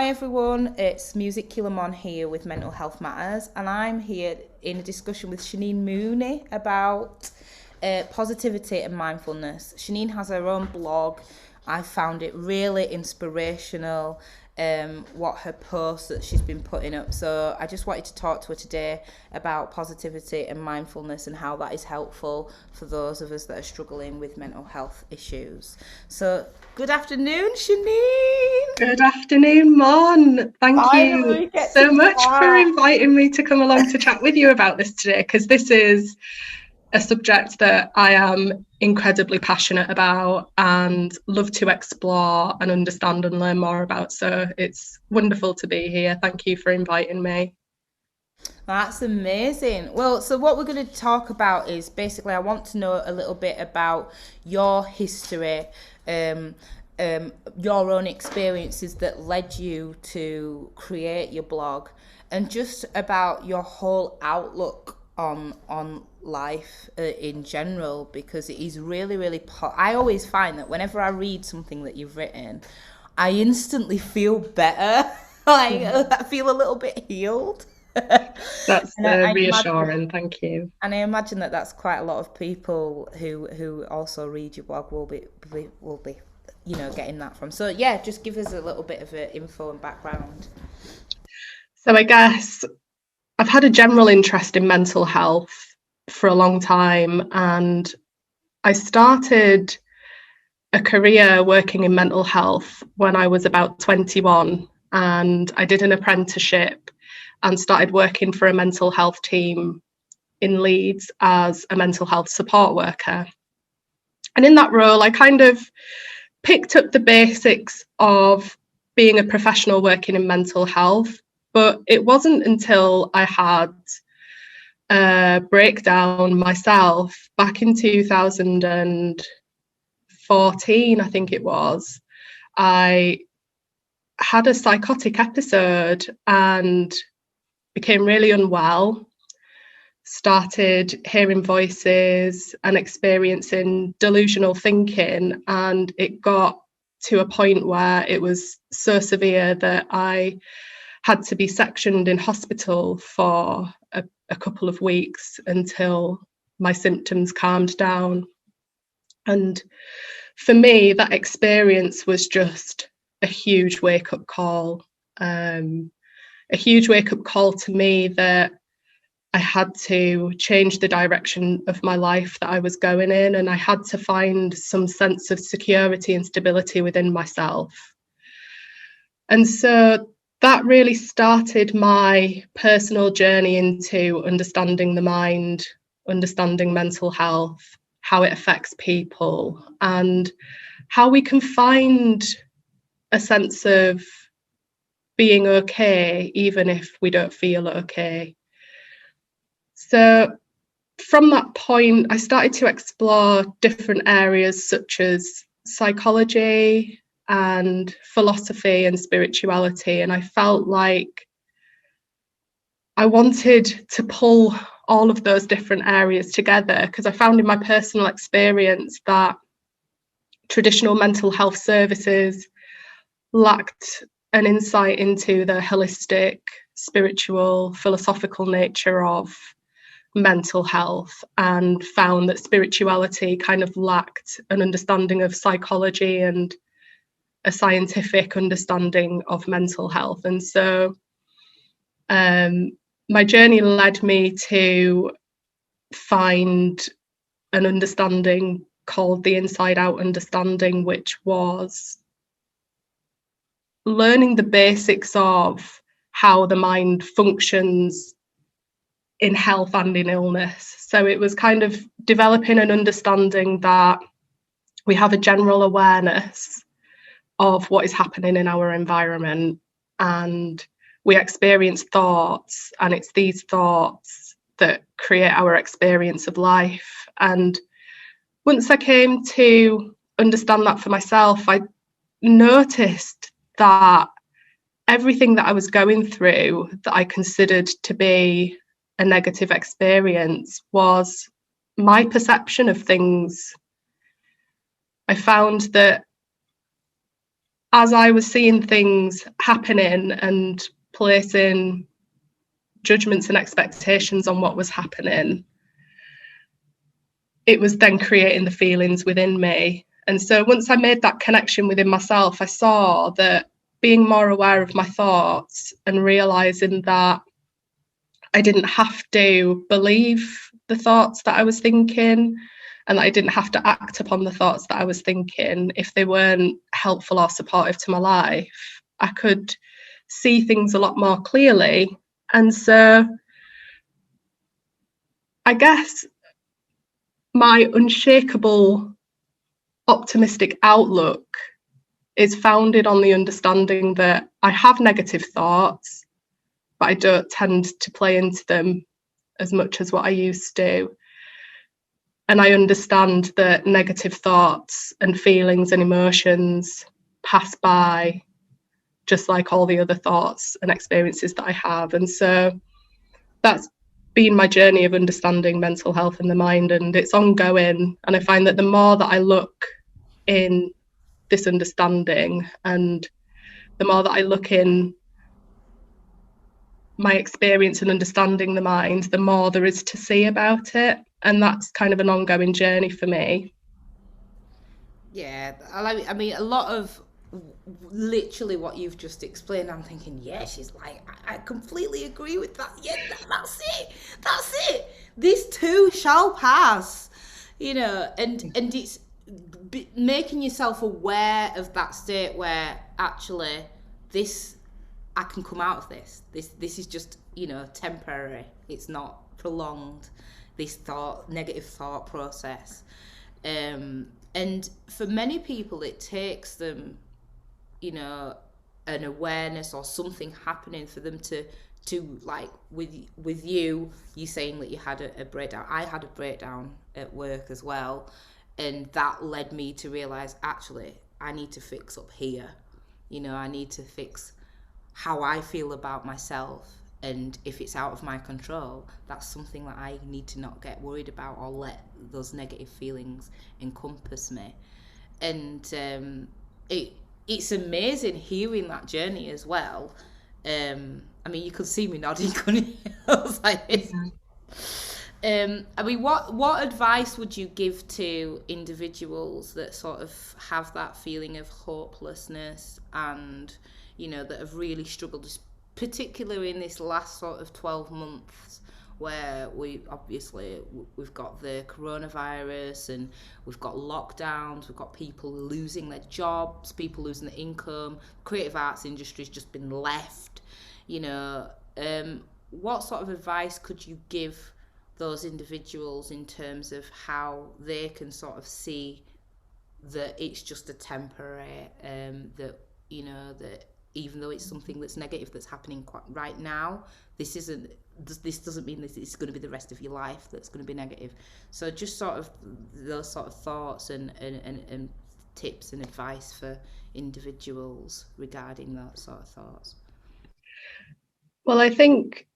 Hi everyone, it's Musicular Mon here with Mental Health Matters, and I'm here in a discussion with Shaneen Mooney about positivity and mindfulness. Shaneen has her own blog. I found it really inspirational, what her posts that she's been putting up. So I just wanted to talk to her today about positivity and mindfulness and how that is helpful for those of us that are struggling with mental health issues. So good afternoon, Shaneen. Good afternoon, Mon. Thank Finally you we get to so much for chat. inviting me to come along to chat with you about this today, because this is a subject that I am incredibly passionate about and love to explore and understand and learn more about. So it's wonderful to be here. Thank you for inviting me. That's amazing. Well, so what we're going to talk about is basically I want to know a little bit about your history, um, your own experiences that led you to create your blog, and just about your whole outlook on life in general, because it is really I always find that whenever I read something that you've written, I instantly feel better. Like I feel a little bit healed. That's And I imagine, reassuring. Thank you. and I imagine that that's quite a lot of people who also read your blog will be getting that from. So yeah, just give us a little bit of info and background. So I guess I've had a general interest in mental health for a long time, and I started a career working in mental health when I was about 21, and I did an apprenticeship and started working for a mental health team in Leeds as a mental health support worker. And in that role, I kind of picked up the basics of being a professional working in mental health, but it wasn't until I had a breakdown myself back in 2014, I think it was. I had a psychotic episode and became really unwell, started hearing voices and experiencing delusional thinking, and it got to a point where it was so severe that I had to be sectioned in hospital for a couple of weeks until my symptoms calmed down. And for me, that experience was just a huge wake-up call. A huge wake-up call to me that I had to change the direction of my life that I was going in, and I had to find some sense of security and stability within myself. And so that really started my personal journey into understanding the mind, understanding mental health, how it affects people, and how we can find a sense of being okay, even if we don't feel okay. So from that point, I started to explore different areas such as psychology and philosophy and spirituality. And I felt like I wanted to pull all of those different areas together, because I found in my personal experience that traditional mental health services lacked an insight into the holistic, spiritual, philosophical nature of mental health, and found that spirituality kind of lacked an understanding of psychology and a scientific understanding of mental health. And so my journey led me to find an understanding called the Inside Out understanding, which was learning the basics of how the mind functions in health and in illness. So it was kind of developing an understanding that we have a general awareness of what is happening in our environment, and we experience thoughts, and it's these thoughts that create our experience of life. And once I came to understand that for myself, I noticed that everything that I was going through that I considered to be a negative experience was my perception of things. I found that as I was seeing things happening and placing judgments and expectations on what was happening, it was then creating the feelings within me. And so once I made that connection within myself, I saw that being more aware of my thoughts and realizing that I didn't have to believe the thoughts that I was thinking, and that I didn't have to act upon the thoughts that I was thinking if they weren't helpful or supportive to my life. I could see things a lot more clearly. And so I guess my unshakable optimistic outlook is founded on the understanding that I have negative thoughts, but I don't tend to play into them as much as what I used to. And I understand that negative thoughts and feelings and emotions pass by just like all the other thoughts and experiences that I have. And so that's been my journey of understanding mental health and the mind, and it's ongoing. And I find that the more that I look in this understanding, and the more that I look in my experience and understanding the mind, the more there is to see about it. And that's kind of an ongoing journey for me. Yeah, I mean, a lot of literally what you've just explained. I'm thinking, yeah, she's like, I completely agree with that. Yeah, that's it. That's it. This too shall pass. You know, and it's making yourself aware of that state where actually this, I can come out of this. This is just, you know, temporary. It's not prolonged. This negative thought process. And for many people, it takes them, you know, an awareness or something happening for them to like with you saying that you had a breakdown. I had a breakdown at work as well, and that led me to realize actually I need to fix up here. You know, I need to fix how I feel about myself, and if it's out of my control, that's something that I need to not get worried about or let those negative feelings encompass me. And it's amazing hearing that journey as well. I mean, you could see me nodding, couldn't you? I was like this. I mean, what advice would you give to individuals that sort of have that feeling of hopelessness, and you know, that have really struggled, particularly in this last sort of 12 months, where we've got the coronavirus and we've got lockdowns, we've got people losing their jobs, people losing their income, creative arts industry's just been left, you know. What sort of advice could you give those individuals in terms of how they can sort of see that it's just a temporary, that, you know, that even though it's something that's negative that's happening right now, this doesn't mean that it's going to be the rest of your life that's going to be negative. So just sort of those sort of thoughts and tips and advice for individuals regarding that sort of thoughts. Well, I think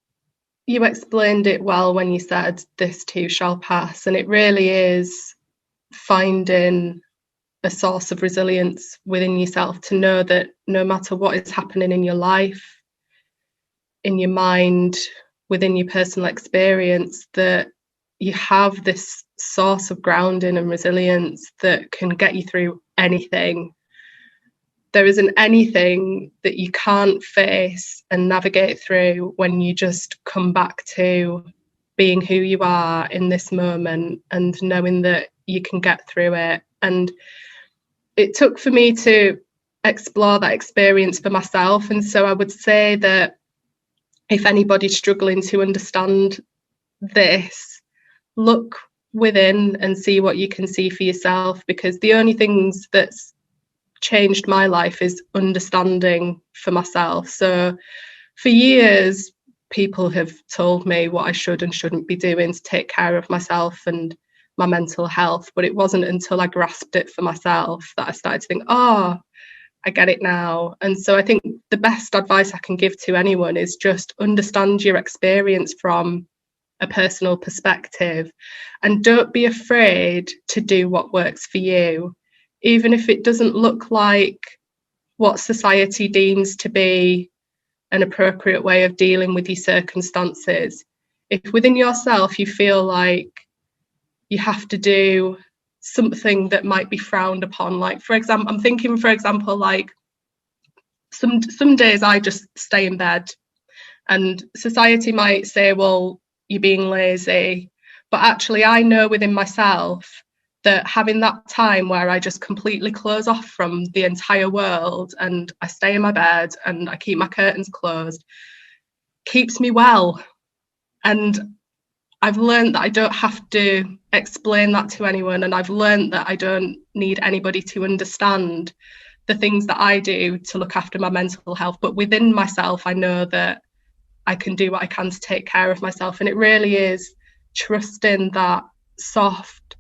you explained it well when you said this too shall pass, and it really is finding a source of resilience within yourself to know that no matter what is happening in your life, in your mind, within your personal experience, that you have this source of grounding and resilience that can get you through anything. There isn't anything that you can't face and navigate through when you just come back to being who you are in this moment and knowing that you can get through it. And it took for me to explore that experience for myself. And so I would say that if anybody's struggling to understand this, look within and see what you can see for yourself, because the only things that's changed my life is understanding for myself. So for years, people have told me what I should and shouldn't be doing to take care of myself and my mental health, but it wasn't until I grasped it for myself that I started to think, oh, I get it now. And so I think the best advice I can give to anyone is just understand your experience from a personal perspective, and don't be afraid to do what works for you, even if it doesn't look like what society deems to be an appropriate way of dealing with your circumstances. If within yourself you feel like you have to do something that might be frowned upon, like, for example, I'm thinking, for example, like some days I just stay in bed, and society might say, well, you're being lazy. But actually, I know within myself that having that time where I just completely close off from the entire world and I stay in my bed and I keep my curtains closed keeps me well. And I've learned that I don't have to explain that to anyone. And I've learned that I don't need anybody to understand the things that I do to look after my mental health. But within myself, I know that I can do what I can to take care of myself. And it really is trusting that soft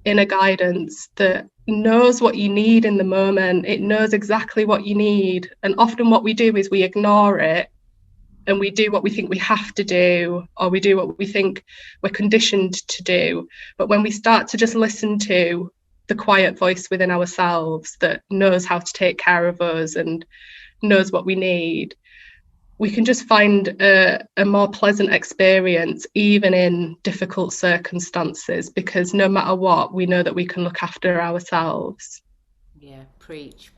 inner guidance that knows what you need in the moment. It knows exactly what you need. And often what we do is we ignore it and we do what we think we have to do, or we do what we think we're conditioned to do. But when we start to just listen to the quiet voice within ourselves that knows how to take care of us and knows what we need, we can just find a more pleasant experience, even in difficult circumstances, because no matter what, we know that we can look after ourselves. Yeah, preach,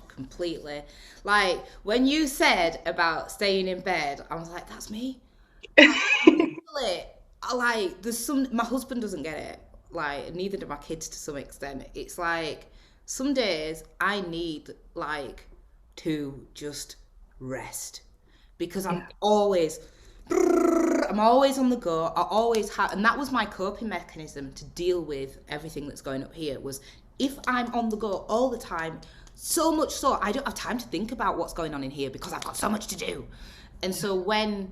completely. Like when you said about staying in bed, I was like, that's me. Literally, like there's some. My husband doesn't get it. Like neither do my kids to some extent. It's like some days I need like to just rest because Yeah. I'm always on the go. I always have, and that was my coping mechanism to deal with everything that's going up here. Was if I'm on the go all the time, so much so I don't have time to think about what's going on in here because I've got so much to do. And so when,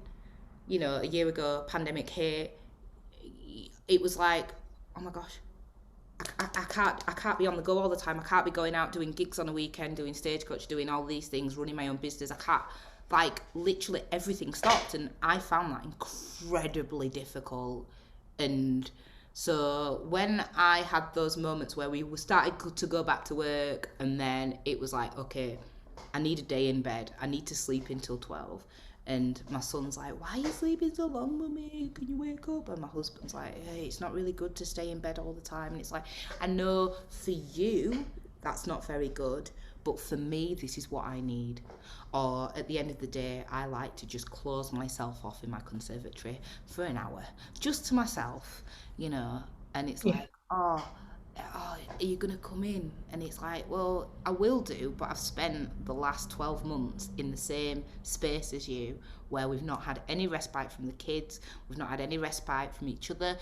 a year ago, pandemic hit, it was like, oh my gosh, I can't be on the go all the time. I can't be going out doing gigs on a weekend, doing stagecoach, doing all these things, running my own business. I can't, like, literally everything stopped, and I found that incredibly difficult. And so when I had those moments where we started to go back to work, and then it was like, okay, I need a day in bed. I need to sleep until 12. And my son's like, why are you sleeping so long, mummy? Can you wake up? And my husband's like, hey, it's not really good to stay in bed all the time. And it's like, I know for you, that's not very good. But for me, this is what I need. Or at the end of the day, I like to just close myself off in my conservatory for an hour, just to myself, And it's Yeah. like, are you going to come in? And it's like, well, I will do, but I've spent the last 12 months in the same space as you, where we've not had any respite from the kids, we've not had any respite from each other,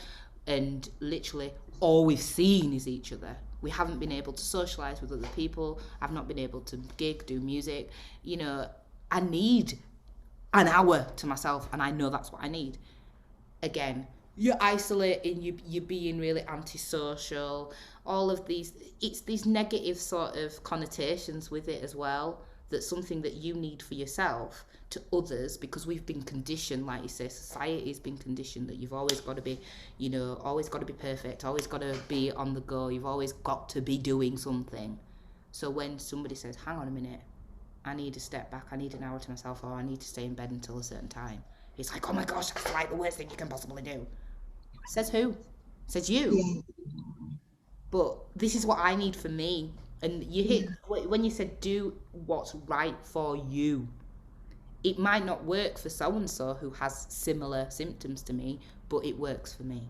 and literally all we've seen is each other. We haven't been able to socialise with other people. I've not been able to gig, do music. I need an hour to myself, and I know that's what I need. Again, you're isolating, you're being really antisocial, all of these, it's these negative sort of connotations with it as well. That's something that you need for yourself to others, because we've been conditioned, like you say, society's been conditioned that you've always got to be, always got to be perfect, always got to be on the go, you've always got to be doing something. So when somebody says, hang on a minute, I need to step back, I need an hour to myself, or I need to stay in bed until a certain time, it's like, oh my gosh, that's like the worst thing you can possibly do. Says who? Says you. Yeah. But this is what I need for me. And you hit, when you said do what's right for you, it might not work for so and so who has similar symptoms to me, but it works for me.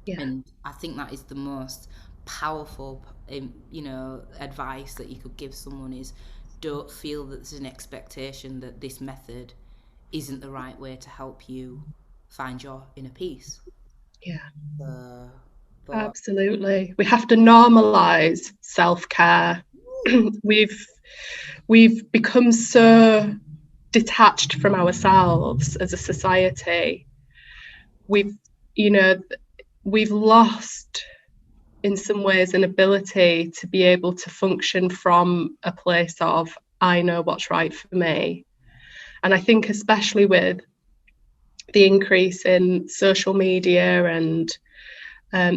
Yeah. And I think that is the most powerful, advice that you could give someone is, don't feel that there's an expectation that this method isn't the right way to help you find your inner peace. Yeah. But Absolutely. We have to normalize self-care. we've become so detached from ourselves as a society. We've, you know, we've lost in some ways an ability to be able to function from a place of I know what's right for me. And I think especially with the increase in social media and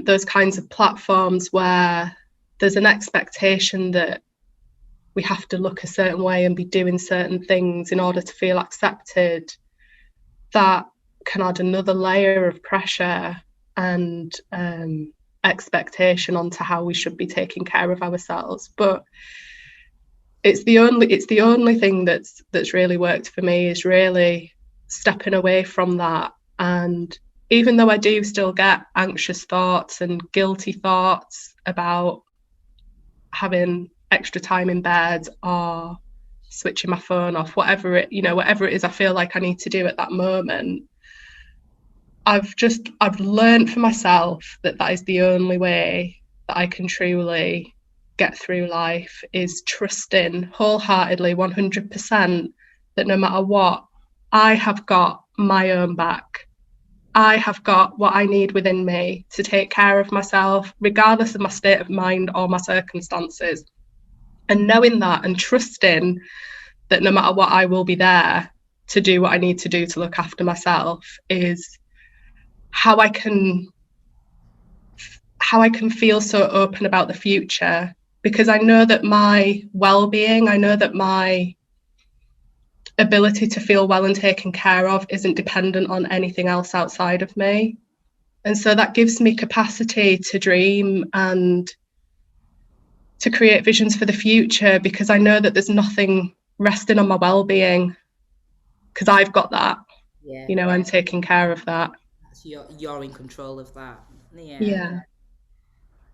those kinds of platforms where there's an expectation that we have to look a certain way and be doing certain things in order to feel accepted, that can add another layer of pressure and expectation onto how we should be taking care of ourselves. But it's the only thing that's really worked for me, is really stepping away from that. And even though I do still get anxious thoughts and guilty thoughts about having extra time in bed or switching my phone off, whatever it is I feel like I need to do at that moment, I've learned for myself that is the only way that I can truly get through life, is trusting wholeheartedly 100% that no matter what, I have got my own back. I have got what I need within me to take care of myself, regardless of my state of mind or my circumstances. And knowing that and trusting that no matter what, I will be there to do what I need to do to look after myself, is how I can feel so open about the future, because I know that my well-being, I know that my ability to feel well and taken care of isn't dependent on anything else outside of me. And so that gives me capacity to dream and to create visions for the future, because I know that there's nothing resting on my well-being, because I've got that. I'm taking care of that. So you're in control of that. Yeah.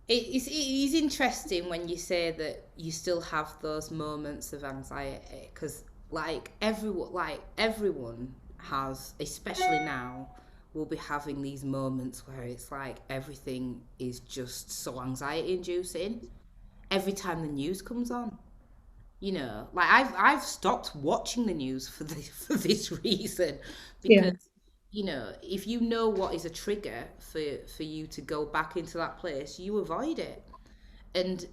It is interesting when you say that you still have those moments of anxiety, because everyone has, especially now, will be having these moments where it's like everything is just so anxiety inducing every time the news comes on. Like I've stopped watching the news for this reason, Yeah. because if you know what is a trigger for you to go back into that place, you avoid it. And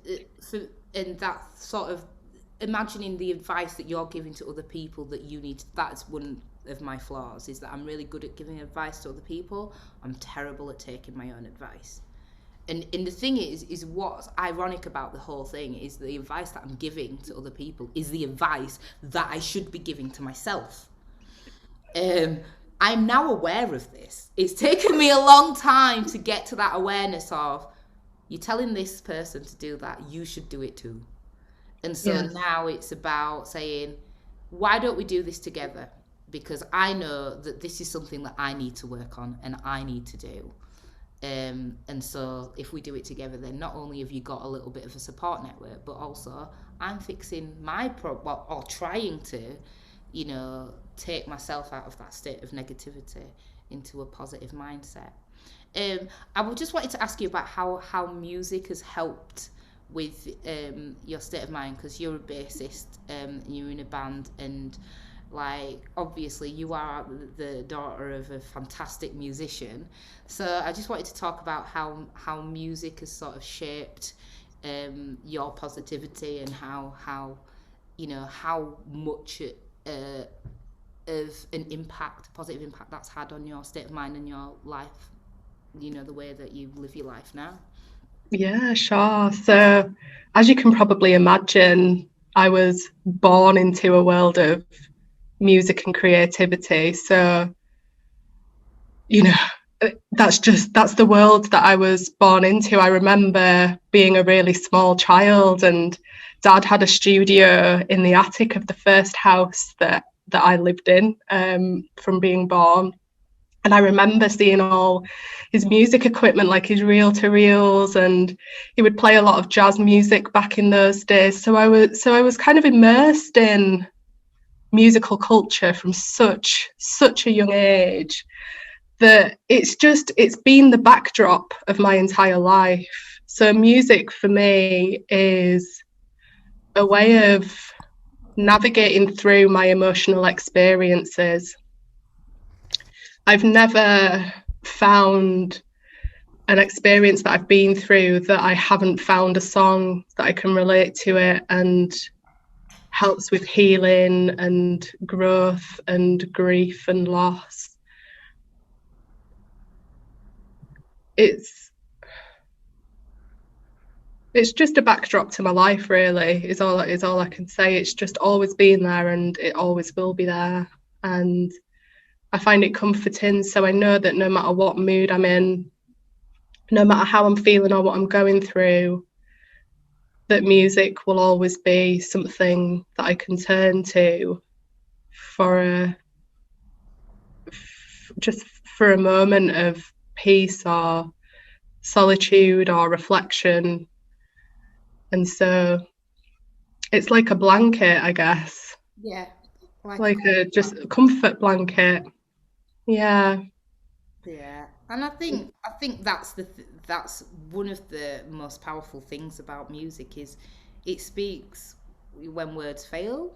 and that sort of imagining the advice that you're giving to other people, that you need that's one of my flaws, is that I'm really good at giving advice to other people. I'm terrible at taking my own advice. And the thing is what's ironic about the whole thing is the advice that I'm giving to other people is the advice that I should be giving to myself. I'm now aware of this. It's taken me a long time to get to that awareness of, you're telling this person to do that, you should do it too. And so now it's about saying, why don't we do this together? Because I know that this is something that I need to work on and I need to do. And so if we do it together, then not only have you got a little bit of a support network, but also I'm fixing my problem, or trying to, take myself out of that state of negativity into a positive mindset. I just wanted to ask you about how music has helped with your state of mind, because you're a bassist, you're in a band, and obviously you are the daughter of a fantastic musician. So I just wanted to talk about how music has sort of shaped your positivity, and how much of an positive impact that's had on your state of mind and your life, the way that you live your life now. Yeah, sure. So, as you can probably imagine, I was born into a world of music and creativity. So, that's the world that I was born into. I remember being a really small child, and Dad had a studio in the attic of the first house that I lived in from being born. And I remember seeing all his music equipment, like his reel-to-reels, and he would play a lot of jazz music back in those days. So I was kind of immersed in musical culture from such a young age, that it's been the backdrop of my entire life. So music for me is a way of navigating through my emotional experiences. I've never found an experience that I've been through that I haven't found a song that I can relate to it, and helps with healing and growth and grief and loss. It's it's just a backdrop to my life, really, is all I can say. It's just always been there, and it always will be there. And I find it comforting. So I know that no matter what mood I'm in, no matter how I'm feeling or what I'm going through, that music will always be something that I can turn to for just for a moment of peace or solitude or reflection. And so it's like a blanket, I guess, Yeah, like a just a comfort blanket. Yeah. yeah, and I think that's one of the most powerful things about music is it speaks when words fail.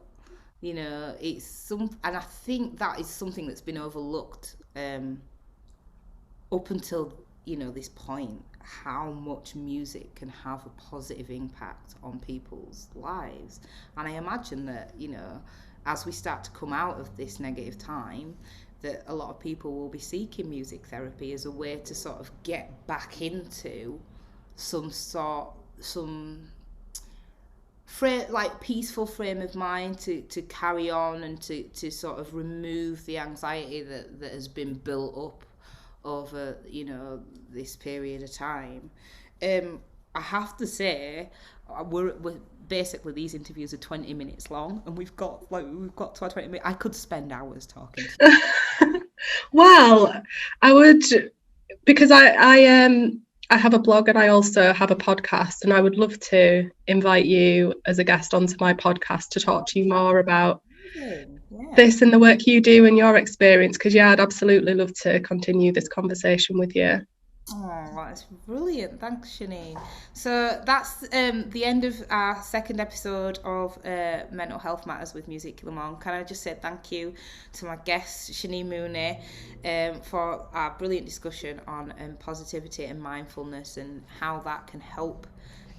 You know, it's some, and I think that is something that's been overlooked up until this point. How much music can have a positive impact on people's lives, and I imagine that as we start to come out of this negative time, that a lot of people will be seeking music therapy as a way to sort of get back into some like peaceful frame of mind to carry on and to sort of remove the anxiety that has been built up over this period of time. I have to say, we're basically, these interviews are 20 minutes long, and we've got to our 20 minutes. I could spend hours talking to you. Well, I would, because I have a blog and I also have a podcast, and I would love to invite you as a guest onto my podcast to talk to you more about Yeah. this and the work you do and your experience, because I'd absolutely love to continue this conversation with you. Oh, that's brilliant. Thanks, Shaneen. So that's the end of our second episode of Mental Health Matters with Musicular Mon. Can I just say thank you to my guest, Shaneen Mooney, for our brilliant discussion on positivity and mindfulness and how that can help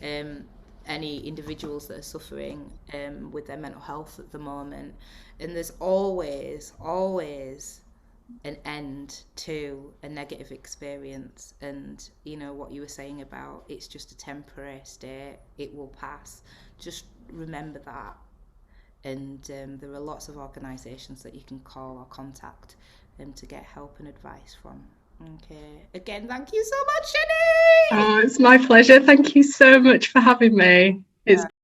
any individuals that are suffering with their mental health at the moment. And there's always an end to a negative experience, and what you were saying about it's just a temporary state, it will pass. Just remember that. And there are lots of organisations that you can call or contact to get help and advice from. Okay, again, thank you so much, Jenny. Oh, it's my pleasure. Thank you so much for having me. It's